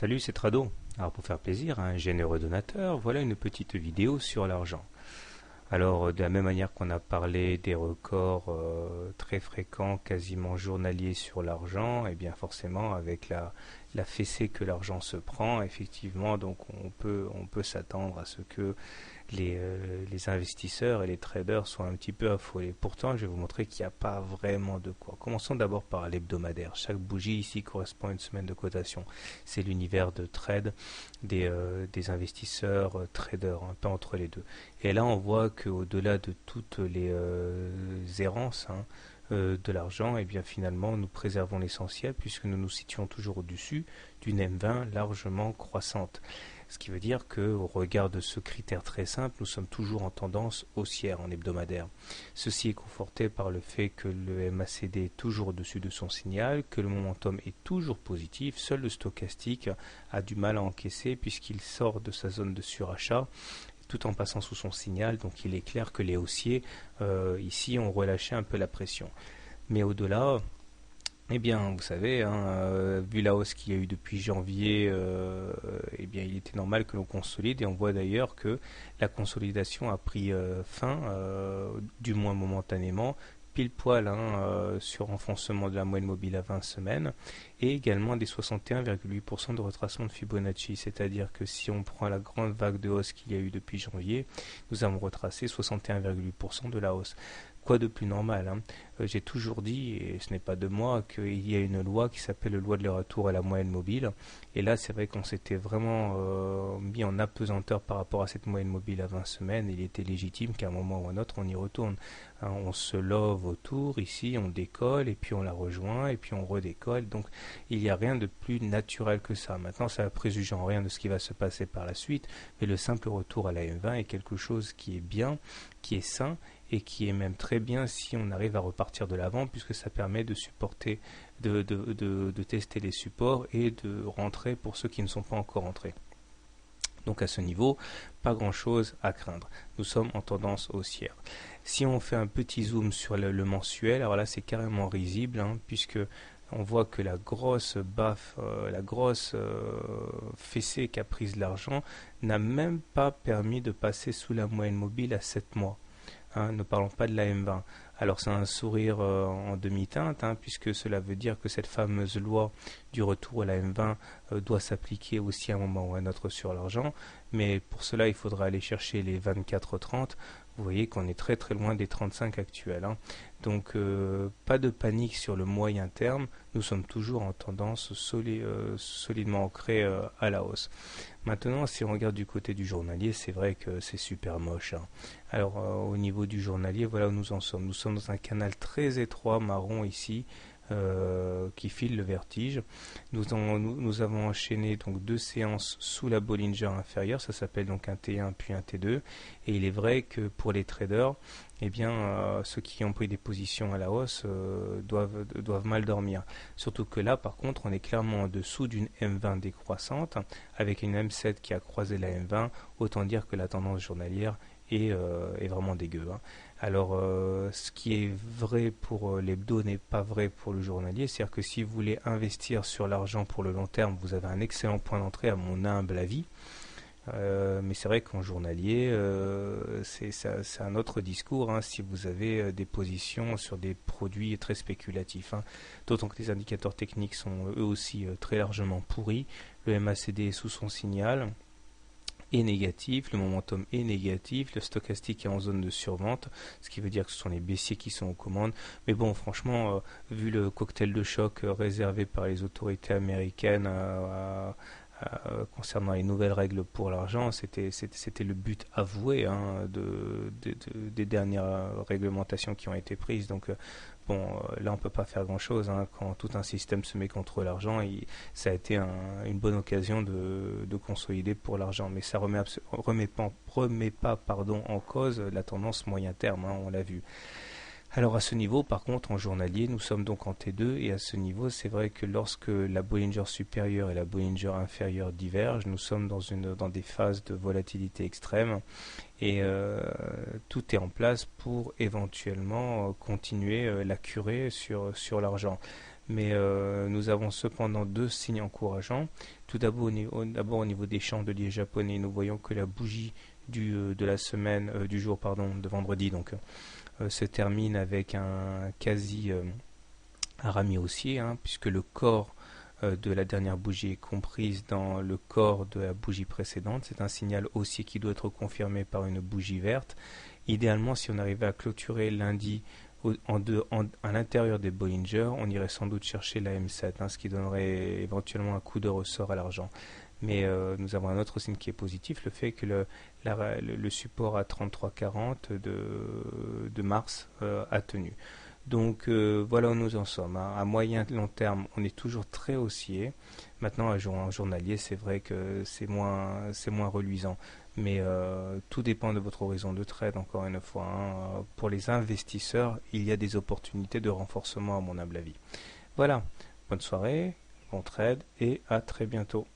Salut, c'est Trado. Alors pour faire plaisir à un généreux donateur, voilà une petite vidéo sur l'argent. Alors de la même manière qu'on a parlé des records très fréquents, quasiment journaliers sur l'argent, et bien forcément avec la fessée que l'argent se prend, effectivement, donc on peut s'attendre à ce que les investisseurs et les traders soient un petit peu affolés. Pourtant, je vais vous montrer qu'il n'y a pas vraiment de quoi. Commençons d'abord par l'hebdomadaire. Chaque bougie ici correspond à une semaine de cotation. C'est l'univers de trade des investisseurs traders, un peu entre les deux. Et là, on voit qu'au-delà de toutes les errances, de l'argent, et bien finalement nous préservons l'essentiel puisque nous nous situons toujours au-dessus d'une M20 largement croissante. Ce qui veut dire qu'au regard de ce critère très simple, nous sommes toujours en tendance haussière en hebdomadaire. Ceci est conforté par le fait que le MACD est toujours au-dessus de son signal, que le momentum est toujours positif, seul le stochastique a du mal à encaisser puisqu'il sort de sa zone de surachat tout en passant sous son signal, donc il est clair que les haussiers ici ont relâché un peu la pression. Mais au-delà, eh bien, vous savez, vu la hausse qu'il y a eu depuis janvier, eh bien, il était normal que l'on consolide et on voit d'ailleurs que la consolidation a pris fin, du moins momentanément, pile poil sur renforcement de la moyenne mobile à 20 semaines et également des 61,8% de retracement de Fibonacci, c'est-à-dire que si on prend la grande vague de hausse qu'il y a eu depuis janvier, nous avons retracé 61,8% de la hausse. Quoi de plus normal. J'ai toujours dit, et ce n'est pas de moi, qu'il y a une loi qui s'appelle la loi de le retour à la moyenne mobile. Et là, c'est vrai qu'on s'était vraiment mis en apesanteur par rapport à cette moyenne mobile à 20 semaines. Il était légitime qu'à un moment ou à un autre, on y retourne. On se love autour, ici, on décolle, et puis on la rejoint, et puis on redécolle. Donc, il n'y a rien de plus naturel que ça. Maintenant, ça ne préjuge en rien de ce qui va se passer par la suite, mais le simple retour à la M20 est quelque chose qui est bien, qui est sain, et qui est même très bien si on arrive à repartir de l'avant puisque ça permet de supporter, de tester les supports et de rentrer pour ceux qui ne sont pas encore entrés. Donc à ce niveau, pas grand chose à craindre. Nous sommes en tendance haussière. Si on fait un petit zoom sur le mensuel, alors là c'est carrément risible puisque on voit que la grosse baffe, la grosse fessée qu'a prise l'argent n'a même pas permis de passer sous la moyenne mobile à 7 mois. Ne parlons pas de la M20. Alors c'est un sourire en demi-teinte, puisque cela veut dire que cette fameuse loi du retour à la M20 doit s'appliquer aussi à un moment ou à un autre sur l'argent, mais pour cela il faudra aller chercher les 24-30. Vous voyez qu'on est très très loin des 35 actuels. Donc pas de panique sur le moyen terme, nous sommes toujours en tendance solidement ancrée à la hausse. Maintenant, si on regarde du côté du journalier, c'est vrai que c'est super moche. Alors au niveau du journalier, voilà où nous en sommes. Nous sommes dans un canal très étroit marron ici, qui file le vertige. Nous avons enchaîné donc deux séances sous la Bollinger inférieure, ça s'appelle donc un T1 puis un T2, et il est vrai que pour les traders, eh bien, ceux qui ont pris des positions à la hausse doivent mal dormir. Surtout que là, par contre, on est clairement en dessous d'une M20 décroissante, avec une M7 qui a croisé la M20, autant dire que la tendance journalière est vraiment dégueu. Alors, ce qui est vrai pour l'hebdo n'est pas vrai pour le journalier, c'est-à-dire que si vous voulez investir sur l'argent pour le long terme, vous avez un excellent point d'entrée à mon humble avis. Mais c'est vrai qu'en journalier, c'est un autre discours si vous avez des positions sur des produits très spéculatifs. D'autant que les indicateurs techniques sont eux aussi très largement pourris. Le MACD est sous son signal est négatif, le momentum est négatif, le stochastique est en zone de survente, ce qui veut dire que ce sont les baissiers qui sont aux commandes. Mais bon, franchement, vu le cocktail de choc réservé par les autorités américaines concernant les nouvelles règles pour l'argent, c'était le but avoué des dernières réglementations qui ont été prises. Donc bon, là on peut pas faire grand chose quand tout un système se met contre l'argent. Ça a été une bonne occasion de consolider pour l'argent, mais ça remet pas en cause la tendance moyen terme, on l'a vu. Alors à ce niveau, par contre, en journalier, nous sommes donc en T2 et à ce niveau, c'est vrai que lorsque la Bollinger supérieure et la Bollinger inférieure divergent, nous sommes dans des phases de volatilité extrême et tout est en place pour éventuellement continuer la curée sur l'argent. mais nous avons cependant deux signes encourageants. Tout d'abord au niveau des chandeliers japonais, nous voyons que la bougie de la semaine, du jour pardon, de vendredi donc se termine avec un quasi arami haussier, hein, puisque le corps de la dernière bougie est comprise dans le corps de la bougie précédente. C'est un signal haussier qui doit être confirmé par une bougie verte. Idéalement, si on arrivait à clôturer lundi à l'intérieur des Bollinger, on irait sans doute chercher la M7, hein, ce qui donnerait éventuellement un coup de ressort à l'argent. Mais nous avons un autre signe qui est positif, le fait que le support à 33,40 de mars a tenu. Donc voilà où nous en sommes, hein. À moyen et long terme, on est toujours très haussier. Maintenant, en journalier, c'est vrai que c'est moins reluisant. Mais tout dépend de votre horizon de trade, encore une fois, hein. Pour les investisseurs, il y a des opportunités de renforcement à mon humble avis. Voilà, bonne soirée, bon trade et à très bientôt.